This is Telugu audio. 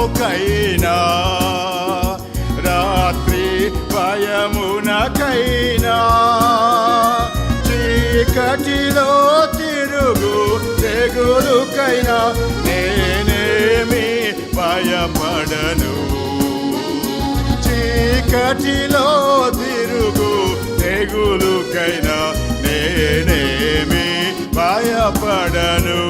శ్రమలోకైనా రాత్రి భయమునకైనా చీకటిలో తిరుగు తెగులుకైనా నేనేమి భయపడను. చీకటిలో తిరుగు తెగులుకైనా నేనేమి భయపడను.